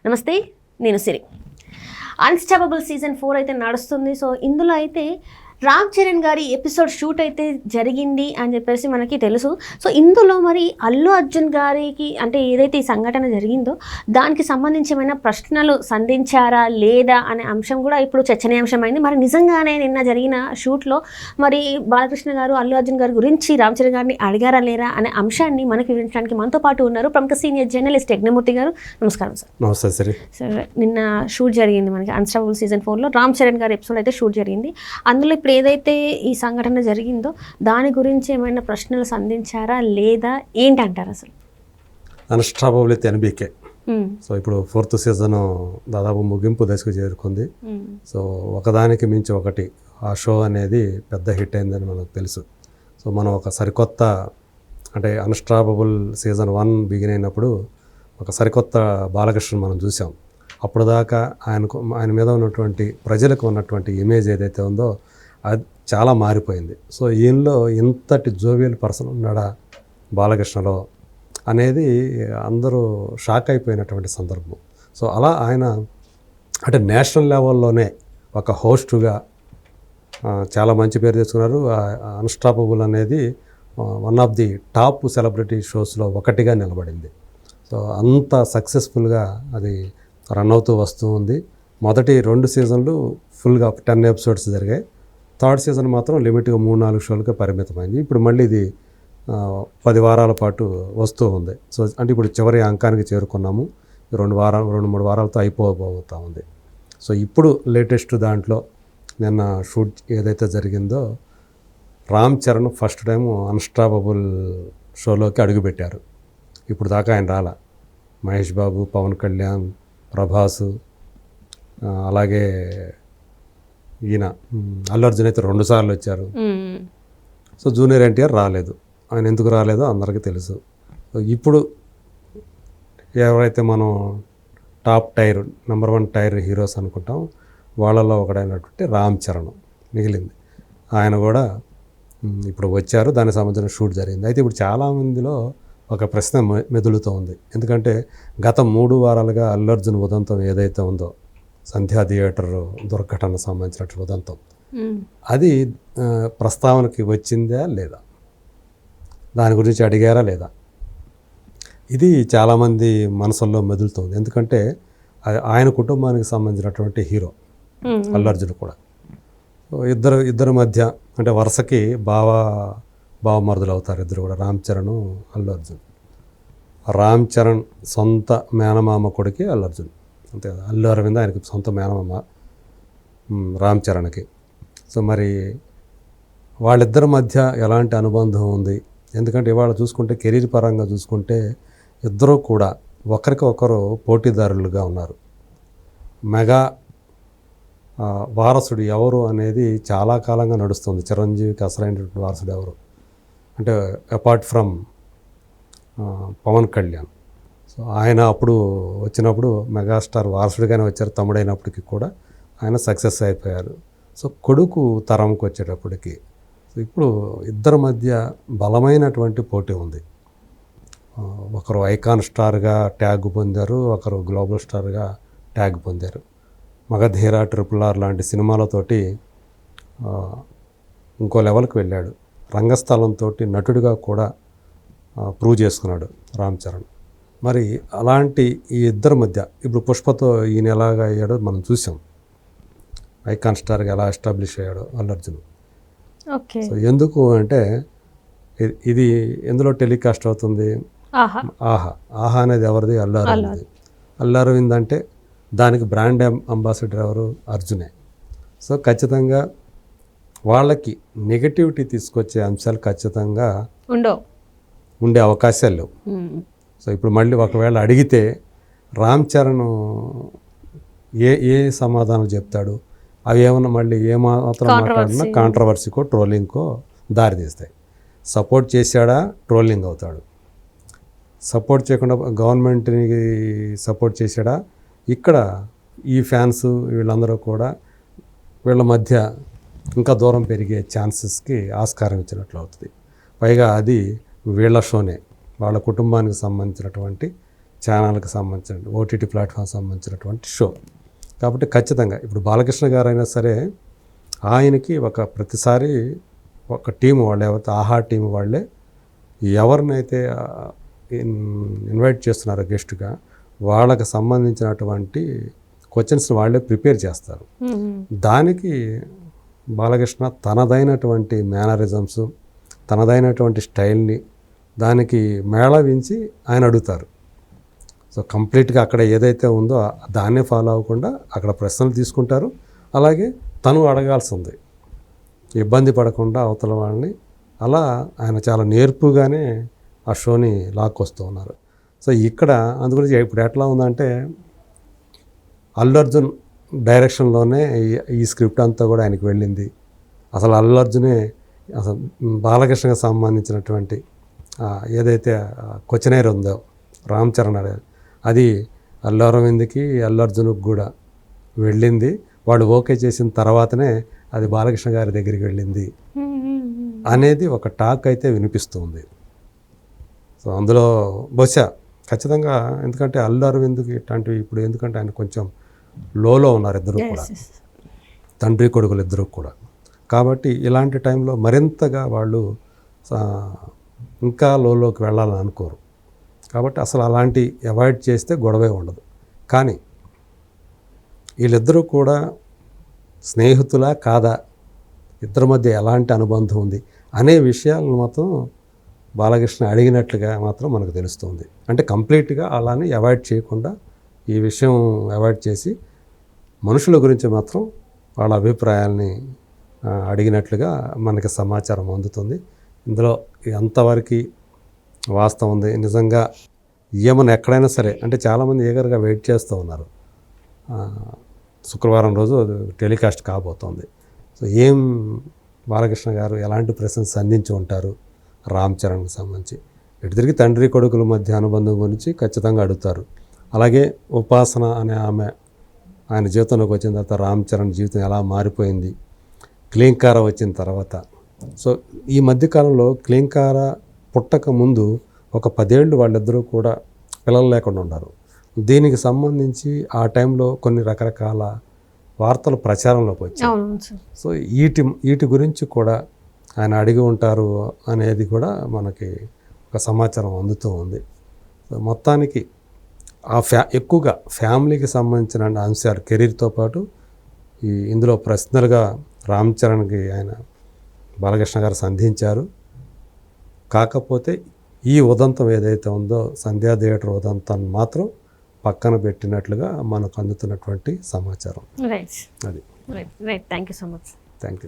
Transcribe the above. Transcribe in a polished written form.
నమస్తే, నేను సిరి. Unstoppable season 4 అయితే నడుస్తుంది. సో ఇందులో అయితే రామ్ చరణ్ గారి ఎపిసోడ్ షూట్ అయితే జరిగింది అని చెప్పేసి మనకి తెలుసు. సో ఇందులో మరి అల్లు అర్జున్ గారికి అంటే ఏదైతే ఈ సంఘటన జరిగిందో దానికి సంబంధించి ఏమైనా ప్రశ్నలు సంధించారా లేదా అనే అంశం కూడా ఇప్పుడు చర్చనీయాంశమైంది. మరి నిజంగానే నిన్న జరిగిన షూట్లో మరి బాలకృష్ణ గారు అల్లు అర్జున్ గారి గురించి రామ్ చరణ్ గారిని అడిగారా లేరా అనే అంశాన్ని మనకి వివరించడానికి మనతో పాటు ఉన్నారు ప్రముఖ సీనియర్ జర్నలిస్ట్ యజ్ఞమూర్తి గారు. నమస్కారం సార్. నమస్తే సార్. సార్, నిన్న షూట్ జరిగింది మనకి అన్స్టాపబుల్ సీజన్ 4లో రామ్ చరణ్ గారి ఎపిసోడ్ అయితే షూట్ జరిగింది. అందులో ఇప్పుడు ఏదైతే ఈ సంఘటన జరిగిందో దాని గురించి ఏమైనా ప్రశ్నలు సంధించారా లేదా ఏంటంటారు అసలు? Unstoppable with NBK. సో ఇప్పుడు 4th సీజన్ దాదాపు ముగింపు దశకు చేరుకుంది. సో ఒకదానికి మించి ఒకటి ఆ షో అనేది పెద్ద హిట్ అయిందని మనకు తెలుసు. సో మనం ఒక సరికొత్త అంటే అన్స్టాపబుల్ సీజన్ 1 బిగిన్ అయినప్పుడు ఒక సరికొత్త బాలకృష్ణ మనం చూసాం. అప్పుడు దాకా ఆయన మీద ఉన్నటువంటి ప్రజలకు ఉన్నటువంటి ఇమేజ్ ఏదైతే ఉందో అది చాలా మారిపోయింది. సో ఈయనలో ఇంతటి జోవియల్ పర్సన్ ఉన్నాడా బాలకృష్ణలో అనేది అందరూ షాక్ అయిపోయినటువంటి సందర్భం. సో అలా ఆయన అంటే నేషనల్ లెవెల్లోనే ఒక హోస్టుగా చాలా మంచి పేరు తెచ్చుకున్నారు. అన్స్టాపబుల్ అనేది one of the top celebrity షోస్లో ఒకటిగా నిలబడింది. సో అంత సక్సెస్ఫుల్గా అది రన్ అవుతూ వస్తూ ఉంది. మొదటి 2 సీజన్లు ఫుల్గా 10 ఎపిసోడ్స్ జరిగాయి. 3rd సీజన్ మాత్రం లిమిట్గా 3-4 షోలకే పరిమితమైంది. ఇప్పుడు మళ్ళీ ఇది 10 వారాల పాటు వస్తూ ఉంది. సో అంటే ఇప్పుడు చివరి అంకానికి చేరుకున్నాము. 2-3 వారాలతో అయిపోబోతూ ఉంది. సో ఇప్పుడు లేటెస్ట్ దాంట్లో నిన్న షూట్ ఏదైతే జరిగిందో Ram Charan first time unstoppable షోలోకి అడుగుపెట్టారు. ఇప్పుడు దాకా ఆయన రాలా. మహేష్ బాబు, పవన్ కళ్యాణ్, ప్రభాస్, అలాగే ఈయన అల్లు అర్జున్ అయితే 2 సార్లు వచ్చారు. సో జూనియర్ ఎన్టీఆర్ రాలేదు. ఆయన ఎందుకు రాలేదో అందరికీ తెలుసు. ఇప్పుడు ఎవరైతే మనం top tier number 1 tier heroes అనుకుంటాం వాళ్ళలో ఒకడైనటువంటి రామ్ చరణ్ మిగిలింది. ఆయన కూడా ఇప్పుడు వచ్చారు. దానికి సంబంధించిన షూట్ జరిగింది. అయితే ఇప్పుడు చాలామందిలో ఒక ప్రశ్న మెదులుతూ ఉంది. ఎందుకంటే గత 3 వారాలుగా అల్లు అర్జున్ ఉదంతం ఏదైతే ఉందో సంధ్యా థియేటర్ దుర్ఘటన సంబంధించినటువంటి ఉదంతం అది ప్రస్తావనకి వచ్చిందా లేదా, దాని గురించి అడిగారా లేదా, ఇది చాలామంది మనసుల్లో మెదులుతుంది. ఎందుకంటే ఆయన కుటుంబానికి సంబంధించినటువంటి హీరో అల్లు అర్జున్ కూడా ఇద్దరు మధ్య అంటే వరుసకి బావమరుదులు అవుతారు ఇద్దరు కూడా, రామ్ చరణ్, అల్లు అర్జున్. రామ్ చరణ్ సొంత మేనమామ కొడుకి అల్లు అర్జున్, అంతే కదా. అల్లు అరవింద్ ఆయనకి సొంత మేనమామ రామ్ చరణ్కి. సో మరి వాళ్ళిద్దరి మధ్య ఎలాంటి అనుబంధం ఉంది? ఎందుకంటే ఇవాళ చూసుకుంటే కెరీర్ పరంగా చూసుకుంటే ఇద్దరూ కూడా ఒకరికి ఒకరు పోటీదారులుగా ఉన్నారు. మెగా వారసుడు ఎవరు అనేది చాలా కాలంగా నడుస్తుంది. చిరంజీవికి అసలైనటువంటి వారసుడు ఎవరు అంటే apart from Pawan Kalyan. So ఆయన అప్పుడు వచ్చినప్పుడు మెగాస్టార్ వారసుడిగానే వచ్చారు. తమ్ముడైనప్పటికీ కూడా ఆయన సక్సెస్ అయిపోయారు. సో కొడుకు తరంకి వచ్చేటప్పటికి ఇప్పుడు ఇద్దరి మధ్య బలమైనటువంటి పోటీ ఉంది. ఒకరు ఐకాన్ స్టార్గా ట్యాగ్ పొందారు, ఒకరు గ్లోబల్ స్టార్గా ట్యాగ్ పొందారు. మగధీర, RRR లాంటి సినిమాలతోటి ఇంకో లెవెల్కి వెళ్ళాడు. రంగస్థలంతో నటుడిగా కూడా ప్రూవ్ చేసుకున్నాడు రామ్ చరణ్. మరి అలాంటి ఈ ఇద్దరి మధ్య ఇప్పుడు పుష్పతో ఈయన ఎలాగ అయ్యాడో మనం చూసాం. ఐకాన్ స్టార్గా ఎలా ఎస్టాబ్లిష్ అయ్యాడో అల్లు అర్జున్. ఓకే. సో ఎందుకు అంటే ఇది ఎందులో టెలికాస్ట్ అవుతుంది? ఆహా అనేది ఎవరిది? అల్లు అరవింద్. అల్లు అరవింద్ అంటే దానికి బ్రాండ్ అంబాసిడర్ ఎవరు? అర్జునే. సో ఖచ్చితంగా వాళ్ళకి నెగటివిటీ తీసుకొచ్చే అంశాలు ఖచ్చితంగా ఉండే అవకాశాలు లేవు. సో ఇప్పుడు మళ్ళీ ఒకవేళ అడిగితే రామ్ చరణ్ ఏ సమాధానం చెప్తాడు? అవి ఏమన్నా మళ్ళీ ఏమాత్రం మాట్లాడినా కాంట్రవర్సీకో ట్రోలింగ్కో దారి తీస్తాయి. సపోర్ట్ చేశాడా ట్రోలింగ్ అవుతాడు, సపోర్ట్ చేయకుండా గవర్నమెంట్ని సపోర్ట్ చేశాడా ఇక్కడ ఈ ఫ్యాన్స్ వీళ్ళందరూ కూడా వీళ్ళ మధ్య ఇంకా దూరం పెరిగే ఛాన్సెస్కి ఆస్కారం ఇచ్చినట్లు అవుతుంది. పైగా అది వీళ్ళ షోనే, వాళ్ళ కుటుంబానికి సంబంధించినటువంటి ఛానల్కి సంబంధించిన ఓటీటీ ప్లాట్ఫామ్ సంబంధించినటువంటి షో. కాబట్టి ఖచ్చితంగా ఇప్పుడు బాలకృష్ణ గారు అయినా సరే ఆయనకి ప్రతిసారి ఒక టీం వాళ్ళు ఎవరైతే ఆహా టీం వాళ్ళే ఎవరినైతే ఇన్వైట్ చేస్తున్నారో గెస్ట్గా వాళ్ళకి సంబంధించినటువంటి క్వశ్చన్స్ వాళ్ళే ప్రిపేర్ చేస్తారు. దానికి బాలకృష్ణ తనదైనటువంటి మేనరిజమ్స్, తనదైనటువంటి స్టైల్ని దానికి మేళవించి ఆయన అడుగుతారు. సో కంప్లీట్గా అక్కడ ఏదైతే ఉందో దాన్నే ఫాలో అవ్వకుండా అక్కడ ప్రశ్నలు తీసుకుంటారు. అలాగే తను అడగాల్సింది ఇబ్బంది పడకుండా అవతల వాళ్ళని, అలా ఆయన చాలా నేర్పుగానే ఆ షోని లాక్కొస్తూ ఉన్నారు. సో ఇక్కడ అందుగురించి ఇప్పుడు ఎట్లా ఉందంటే అల్లు అర్జున్ డైరెక్షన్లోనే ఈ స్క్రిప్ట్ అంతా కూడా ఆయనకి వెళ్ళింది. అసలు అల్లు అర్జునే అసలు బాలకృష్ణకి సంబంధించినటువంటి ఏదైతే క్వశ్చనైర్ ఉందో రామ్ చరణ్ అది అల్లు అరవింద్కి అల్లు అర్జున్కి కూడా వెళ్ళింది. వాడు ఓకే చేసిన తర్వాతనే అది బాలకృష్ణ గారి దగ్గరికి వెళ్ళింది అనేది ఒక టాక్ అయితే వినిపిస్తుంది. సో అందులో బహుశా ఖచ్చితంగా, ఎందుకంటే అల్లు అరవింద్కి ఇట్లాంటివి ఇప్పుడు ఎందుకంటే ఆయన కొంచెం లోలో ఉన్నారు ఇద్దరు కూడా, తండ్రి కొడుకులు ఇద్దరు కూడా. కాబట్టి ఇలాంటి టైంలో మరింతగా వాళ్ళు ఇంకా లోలోకి వెళ్ళాలని అనుకోరు. కాబట్టి అసలు అలాంటి అవాయిడ్ చేస్తే గొడవే ఉండదు. కానీ వీళ్ళిద్దరూ కూడా స్నేహితులా కాదా, ఇద్దరి మధ్య ఎలాంటి అనుబంధం ఉంది అనే విషయాలను మాత్రం బాలకృష్ణ అడిగినట్లుగా మాత్రం మనకు తెలుస్తుంది. అంటే కంప్లీట్గా అలానే అవాయిడ్ చేయకుండా ఈ విషయం అవాయిడ్ చేసి మనుషుల గురించి మాత్రం వాళ్ళ అభిప్రాయాల్ని అడిగినట్లుగా మనకి సమాచారం అందుతుంది. ఇందులో ఎంతవరకు వాస్తవం ఉంది, నిజంగా ఏమన్నా ఎక్కడైనా సరే అంటే చాలామంది ఏగర్గా వెయిట్ చేస్తూ ఉన్నారు. శుక్రవారం రోజు టెలికాస్ట్ కాబోతోంది. సో ఏం బాలకృష్ణ గారు ఎలాంటి ప్రశ్నలు సంధించి ఉంటారు రామ్ చరణ్కి సంబంధించి, ఇటు తిరిగి తండ్రి కొడుకుల మధ్య అనుబంధం గురించి ఖచ్చితంగా అడుగుతారు. అలాగే ఉపాసన అనే ఆమె ఆయన జీవితంలోకి వచ్చిన తర్వాత రామ్ చరణ్ జీవితం ఎలా మారిపోయింది, క్లీంకార వచ్చిన తర్వాత. సో ఈ మధ్యకాలంలో క్లీంకార పుట్టక ముందు ఒక 10 ఏళ్ళు వాళ్ళిద్దరూ కూడా పిల్లలు లేకుండా ఉన్నారు. దీనికి సంబంధించి ఆ టైంలో కొన్ని రకరకాల వార్తలు ప్రచారంలోకి వచ్చాయి. సో వీటి గురించి కూడా ఆయన అడిగి ఉంటారు అనేది కూడా మనకి ఒక సమాచారం అందుతూ ఉంది. సో మొత్తానికి ఎక్కువగా ఫ్యామిలీకి సంబంధించిన అంశాలు కెరీర్తో పాటు ఇందులో ప్రశ్నలుగా రామ్ చరణ్కి ఆయన బాలకృష్ణ గారు సంధించారు. కాకపోతే ఈ ఉదంతం ఏదైతే ఉందో సంధ్యా థియేటర్ ఉదంతాన్ని మాత్రం పక్కన పెట్టినట్లుగా మనకు అందుతున్నటువంటి సమాచారం. రైట్, అది right, thank you so much. Thank you.